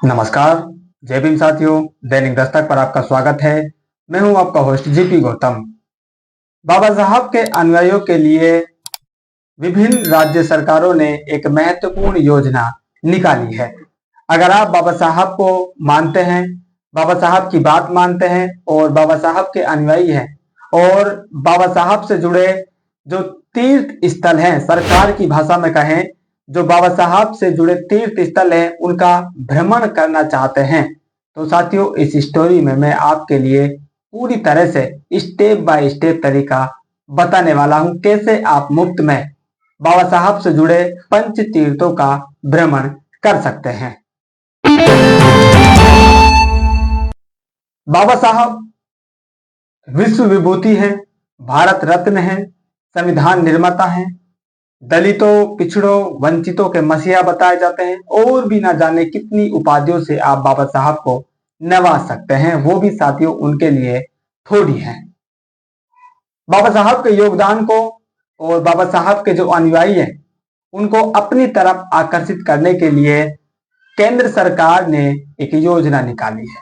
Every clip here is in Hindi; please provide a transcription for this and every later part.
नमस्कार, जय भीम साथियों। दैनिक दस्तक पर आपका स्वागत है। मैं हूं आपका होस्ट जीपी गौतम। बाबा साहब के अनुयायियों के लिए विभिन्न राज्य सरकारों ने एक महत्वपूर्ण योजना निकाली है। अगर आप बाबा साहब को मानते हैं, बाबा साहब की बात मानते हैं और बाबा साहब के अनुयायी हैं और बाबा साहब से जुड़े जो तीर्थ स्थल हैं, सरकार की भाषा में कहें, जो बाबा साहब से जुड़े तीर्थ स्थल हैं, उनका भ्रमण करना चाहते हैं, तो साथियों इस स्टोरी में मैं आपके लिए पूरी तरह से स्टेप बाय स्टेप तरीका बताने वाला हूं, कैसे आप मुफ्त में बाबा साहब से जुड़े पंच तीर्थों का भ्रमण कर सकते हैं। बाबा साहब विश्व विभूति हैं, भारत रत्न हैं, संविधान निर्माता हैं, दलितों, पिछड़ों, वंचितों के मसीहा बताए जाते हैं और भी ना जाने कितनी उपाधियों से आप बाबा साहब को नवाज सकते हैं, वो भी साथियों उनके लिए थोड़ी है। बाबा साहब के योगदान को और बाबा साहब के जो अनुयायी हैं उनको अपनी तरफ आकर्षित करने के लिए केंद्र सरकार ने एक योजना निकाली है,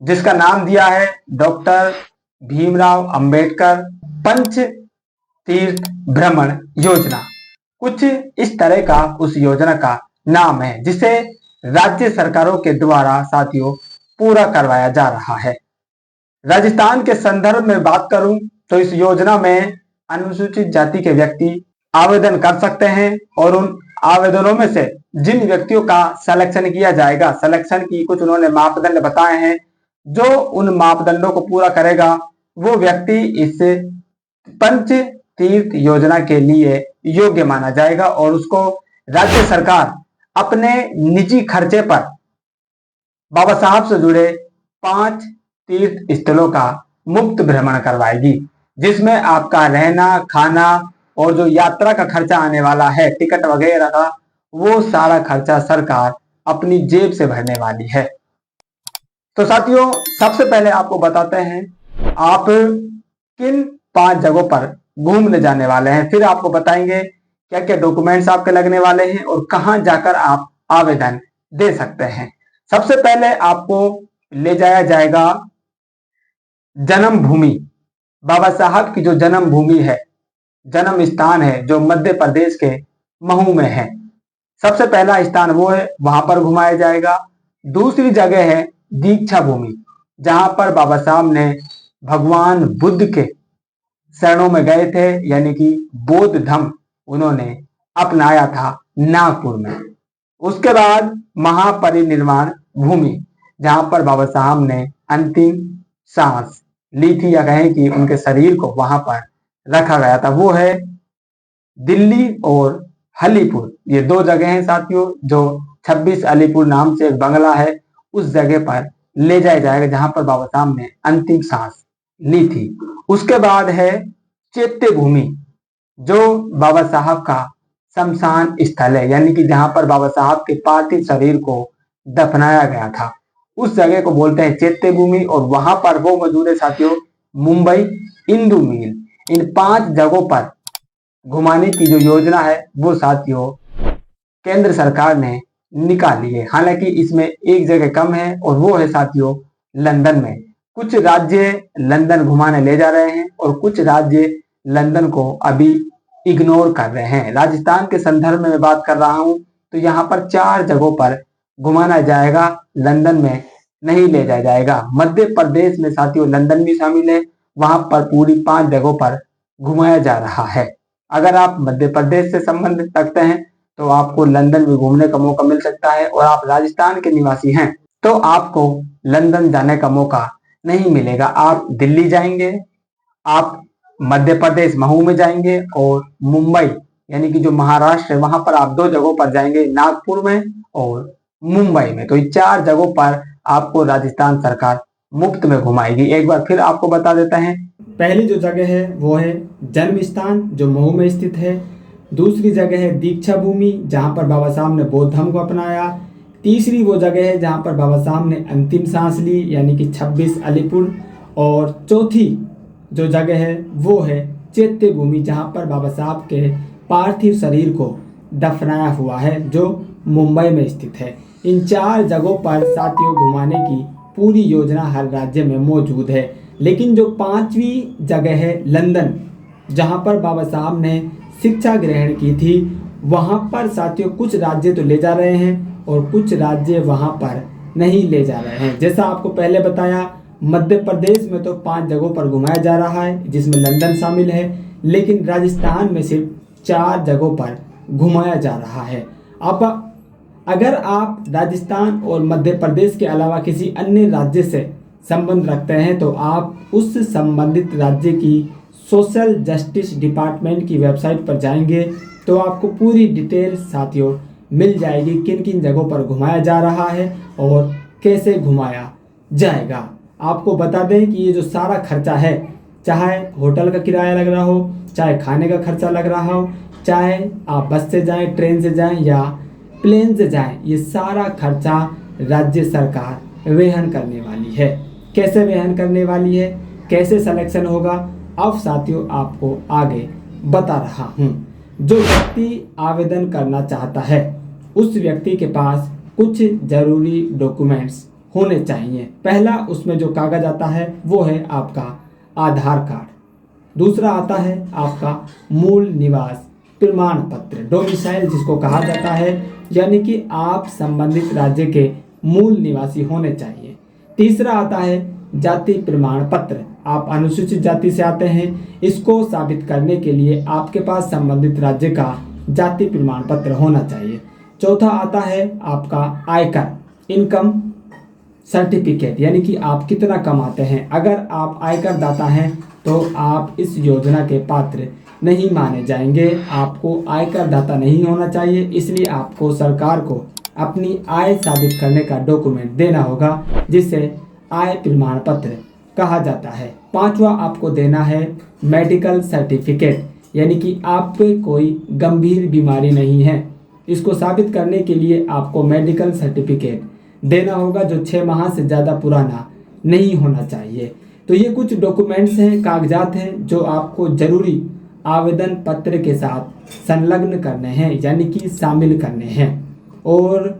जिसका नाम दिया है डॉक्टर भीमराव अंबेडकर पंच तीर्थ भ्रमण योजना। कुछ इस तरह का उस योजना का नाम है, जिसे राज्य सरकारों के द्वारा साथियों पूरा करवाया जा रहा है। राजस्थान के संदर्भ में बात करूं तो इस योजना में अनुसूचित जाति के व्यक्ति आवेदन कर सकते हैं और उन आवेदनों में से जिन व्यक्तियों का सिलेक्शन किया जाएगा, सिलेक्शन की कुछ उन्होंने मापदंड बताए हैं, जो उन मापदंडों को पूरा करेगा वो व्यक्ति इस पंच तीर्थ योजना के लिए योग्य माना जाएगा और उसको राज्य सरकार अपने निजी खर्चे पर बाबा साहब से जुड़े 5 तीर्थ स्थलों का मुफ्त भ्रमण करवाएगी, जिसमें आपका रहना, खाना और जो यात्रा का खर्चा आने वाला है, टिकट वगैरह का, वो सारा खर्चा सरकार अपनी जेब से भरने वाली है। तो साथियों सबसे पहले आपको बताते हैं आप किन 5 जगहों पर घूमने जाने वाले हैं, फिर आपको बताएंगे क्या क्या डॉक्यूमेंट्स आपके लगने वाले हैं और कहां जाकर आप आवेदन दे सकते हैं। सबसे पहले आपको ले जाया जाएगा जन्म भूमि, बाबा साहब की जो जन्म भूमि है, जन्म स्थान है, जो मध्य प्रदेश के महू में है। सबसे पहला स्थान वो है, वहां पर घुमाया जाएगा। दूसरी जगह है दीक्षा भूमि, जहां पर बाबा साहब ने भगवान बुद्ध के शरणों में गए थे, यानी कि बौद्ध धर्म उन्होंने अपनाया था नागपुर में। उसके बाद महापरिनिर्वाण भूमि, जहां पर बाबा साहब ने अंतिम सांस ली थी, या कहें कि उनके शरीर को वहां पर रखा गया था, वो है दिल्ली और हलीपुर। ये 2 जगह हैं साथियों, जो 26 अलीपुर नाम से एक बंगला है, उस जगह पर ले जाया जाएगा जहां पर बाबा साहब ने अंतिम सांस ली थी। उसके बाद है चैत्य भूमि, जो बाबा साहब का शमशान स्थल है, यानी कि जहां पर बाबा साहब के पार्थिव शरीर को दफनाया गया था, उस जगह को बोलते हैं चैत्य भूमि। और वहां पर वो मौजूद है साथियों मुंबई इंदू मिल। इन 5 जगहों पर घुमाने की जो योजना है वो साथियों केंद्र सरकार ने निकाली है। हालांकि इसमें एक जगह कम है और वो है साथियों लंदन में। कुछ राज्य लंदन घुमाने ले जा रहे हैं और कुछ राज्य लंदन को अभी इग्नोर कर रहे हैं। राजस्थान के संदर्भ में मैं बात कर रहा हूं तो यहाँ पर 4 जगहों पर घुमाना जाएगा, लंदन में नहीं ले जाया जाएगा। मध्य प्रदेश में साथियों लंदन भी शामिल है, वहां पर पूरी 5 जगहों पर घुमाया जा रहा है। अगर आप मध्य प्रदेश से संबंध रखते हैं तो आपको लंदन में घूमने का मौका मिल सकता है, और आप राजस्थान के निवासी हैं तो आपको लंदन जाने का मौका नहीं मिलेगा। आप दिल्ली जाएंगे, आप मध्य प्रदेश महू में जाएंगे, और मुंबई यानी कि जो महाराष्ट्र है वहां पर आप 2 जगहों पर जाएंगे, नागपुर में और मुंबई में। तो ये 4 जगहों पर आपको राजस्थान सरकार मुफ्त में घुमाएगी। एक बार फिर आपको बता देता है, पहली जो जगह है वो है जन्म स्थान, जो महू में स्थित है। दूसरी जगह है दीक्षा भूमि, जहाँ पर बाबा साहब ने बौद्ध धर्म को अपनाया। तीसरी वो जगह है जहाँ पर बाबा साहब ने अंतिम सांस ली, यानी कि 26 अलीपुर। और चौथी जो जगह है वो है चैत्य भूमि, जहाँ पर बाबा साहब के पार्थिव शरीर को दफनाया हुआ है, जो मुंबई में स्थित है। इन 4 जगहों पर साथियों घुमाने की पूरी योजना हर राज्य में मौजूद है। लेकिन जो 5वीं जगह है लंदन, जहां पर बाबा साहब ने शिक्षा ग्रहण की थी, वहां पर साथियों कुछ राज्य तो ले जा रहे हैं और कुछ राज्य वहां पर नहीं ले जा रहे हैं। जैसा आपको पहले बताया, मध्य प्रदेश में तो 5 जगहों पर घुमाया जा रहा है जिसमें लंदन शामिल है, लेकिन राजस्थान में सिर्फ 4 जगहों पर घुमाया जा रहा है। अब अगर आप राजस्थान और मध्य प्रदेश के अलावा किसी अन्य राज्य से संबंध रखते हैं तो आप उस संबंधित राज्य की सोशल जस्टिस डिपार्टमेंट की वेबसाइट पर जाएंगे तो आपको पूरी डिटेल साथियों मिल जाएगी, किन किन जगहों पर घुमाया जा रहा है और कैसे घुमाया जाएगा। आपको बता दें कि ये जो सारा खर्चा है, चाहे होटल का किराया लग रहा हो, चाहे खाने का खर्चा लग रहा हो, चाहे आप बस से जाएं, ट्रेन से जाएं या प्लेन से जाएं, ये सारा खर्चा राज्य सरकार वहन करने वाली है। कैसे वहन करने वाली है, कैसे सिलेक्शन होगा, अब साथियों आपको आगे बता रहा हूँ। जो व्यक्ति आवेदन करना चाहता है उस व्यक्ति के पास कुछ जरूरी डॉक्यूमेंट्स होने चाहिए। पहला उसमें जो कागज आता है वो है आपका आधार कार्ड। दूसरा आता है आपका मूल निवास प्रमाण पत्र, डोमिसाइल जिसको कहा जाता है, यानी कि आप संबंधित राज्य के मूल निवासी होने चाहिए। तीसरा आता है जाति प्रमाण पत्र, आप अनुसूचित जाति से आते हैं, इसको साबित करने के लिए आपके पास संबंधित राज्य का जाति प्रमाण पत्र होना चाहिए। चौथा आता है आपका आयकर इनकम सर्टिफिकेट, यानी कि आप कितना कमाते हैं। अगर आप आयकर दाता हैं तो आप इस योजना के पात्र नहीं माने जाएंगे, आपको आयकर दाता नहीं होना चाहिए, इसलिए आपको सरकार को अपनी आय साबित करने का डॉक्यूमेंट देना होगा जिसे आय प्रमाण पत्र कहा जाता है। पांचवा आपको देना है मेडिकल सर्टिफिकेट, यानी कि आप पे कोई गंभीर बीमारी नहीं है। इसको साबित करने के लिए आपको मेडिकल सर्टिफिकेट देना होगा जो 6 माह से ज़्यादा पुराना नहीं होना चाहिए। तो ये कुछ डॉक्यूमेंट्स हैं, कागजात हैं जो आपको जरूरी आवेदन पत्र के साथ संलग्न करने हैं, यानी कि शामिल करने हैं। और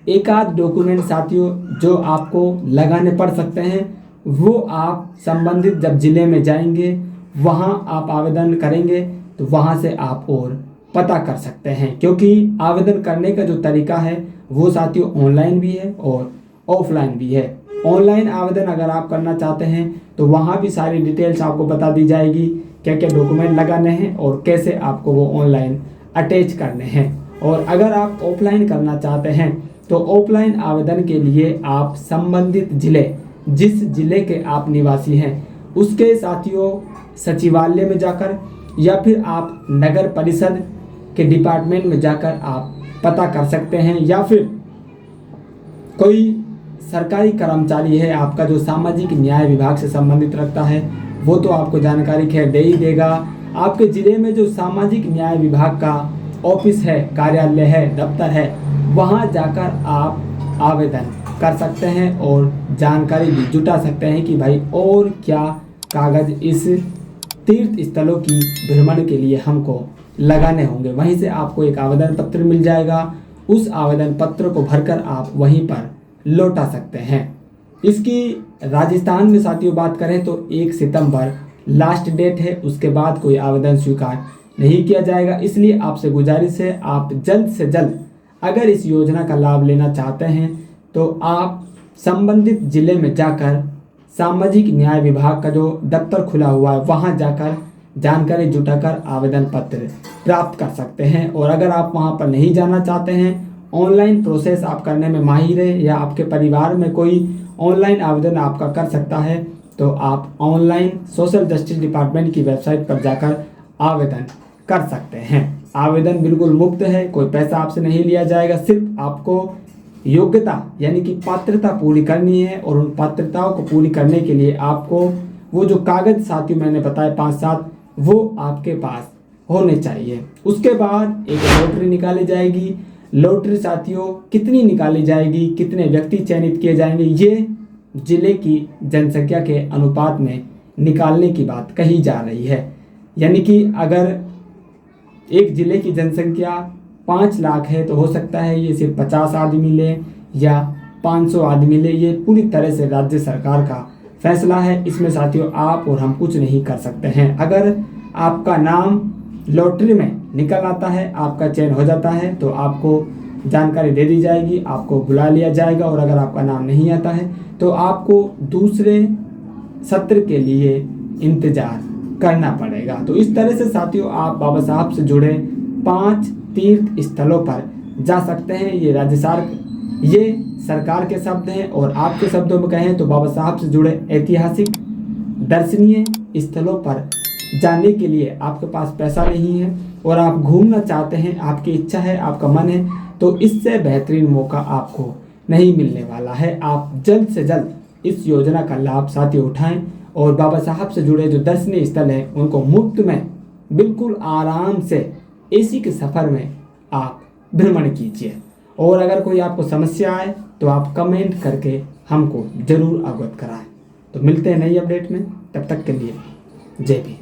एक आध डॉक्यूमेंट साथियों जो आपको लगाने पड़ सकते हैं वो आप संबंधित जब जिले में जाएंगे वहाँ आप आवेदन करेंगे तो वहाँ से आप और पता कर सकते हैं, क्योंकि आवेदन करने का जो तरीका है वो साथियों ऑनलाइन भी है और ऑफलाइन भी है। ऑनलाइन आवेदन अगर आप करना चाहते हैं तो वहाँ भी सारी डिटेल्स आपको बता दी जाएगी, क्या क्या डॉक्यूमेंट लगाने हैं और कैसे आपको वो ऑनलाइन अटैच करने हैं। और अगर आप ऑफलाइन करना चाहते हैं तो ऑफलाइन आवेदन के लिए आप संबंधित जिले, जिस जिले के आप निवासी हैं उसके साथियों सचिवालय में जाकर या फिर आप नगर परिषद के डिपार्टमेंट में जाकर आप पता कर सकते हैं, या फिर कोई सरकारी कर्मचारी है आपका जो सामाजिक न्याय विभाग से संबंधित रखता है वो तो आपको जानकारी खैर दे ही देगा। आपके ज़िले में जो सामाजिक न्याय विभाग का ऑफिस है, कार्यालय है, दफ्तर है, वहाँ जाकर आप आवेदन कर सकते हैं और जानकारी भी जुटा सकते हैं कि भाई और क्या कागज़ इस तीर्थ स्थलों की भ्रमण के लिए हमको लगाने होंगे। वहीं से आपको एक आवेदन पत्र मिल जाएगा, उस आवेदन पत्र को भरकर आप वहीं पर लौटा सकते हैं। इसकी राजस्थान में साथियों बात करें तो 1 सितंबर लास्ट डेट है, उसके बाद कोई आवेदन स्वीकार नहीं किया जाएगा। इसलिए आपसे गुजारिश है आप जल्द से जल्द अगर इस योजना का लाभ लेना चाहते हैं तो आप संबंधित जिले में जाकर सामाजिक न्याय विभाग का जो दफ्तर खुला हुआ है वहां जाकर जानकारी जुटाकर आवेदन पत्र प्राप्त कर सकते हैं। और अगर आप वहां पर नहीं जाना चाहते हैं, ऑनलाइन प्रोसेस आप करने में माहिर है या आपके परिवार में कोई ऑनलाइन आवेदन आपका कर सकता है, तो आप ऑनलाइन सोशल जस्टिस डिपार्टमेंट की वेबसाइट पर जाकर आवेदन कर सकते हैं। आवेदन बिल्कुल मुफ्त है, कोई पैसा आपसे नहीं लिया जाएगा, सिर्फ आपको योग्यता यानी कि पात्रता पूरी करनी है और उन पात्रताओं को पूरी करने के लिए आपको वो जो कागज साथियों मैंने बताया 5-7 वो आपके पास होने चाहिए। उसके बाद एक लॉटरी निकाली जाएगी। लॉटरी साथियों कितनी निकाली जाएगी, कितने व्यक्ति चयनित किए जाएंगे, ये जिले की जनसंख्या के अनुपात में निकालने की बात कही जा रही है। यानी कि अगर एक जिले की जनसंख्या 5 लाख है तो हो सकता है ये सिर्फ 50 आदमी लें या 500 आदमी ले, ये पूरी तरह से राज्य सरकार का फैसला है। इसमें साथियों आप और हम कुछ नहीं कर सकते हैं। अगर आपका नाम लॉटरी में निकल आता है, आपका चयन हो जाता है, तो आपको जानकारी दे दी जाएगी, आपको बुला लिया जाएगा। और अगर आपका नाम नहीं आता है तो आपको दूसरे सत्र के लिए इंतजार करना पड़ेगा। तो इस तरह से साथियों आप बाबा साहब से जुड़े 5 तीर्थ स्थलों पर जा सकते हैं। ये सरकार के शब्द हैं, और आपके शब्दों में कहें तो बाबा साहब से जुड़े ऐतिहासिक दर्शनीय स्थलों पर जाने के लिए आपके पास पैसा नहीं है और आप घूमना चाहते हैं, आपकी इच्छा है, आपका मन है, तो इससे बेहतरीन मौका आपको नहीं मिलने वाला है। आप जल्द से जल्द इस योजना का लाभ साथियों उठाएं और बाबा साहब से जुड़े जो दर्शनीय स्थल हैं उनको मुफ्त में बिल्कुल आराम से एसी के सफ़र में आप भ्रमण कीजिए। और अगर कोई आपको समस्या आए तो आप कमेंट करके हमको ज़रूर अवगत कराएं। तो मिलते हैं नई अपडेट में, तब तक के लिए जय भीम।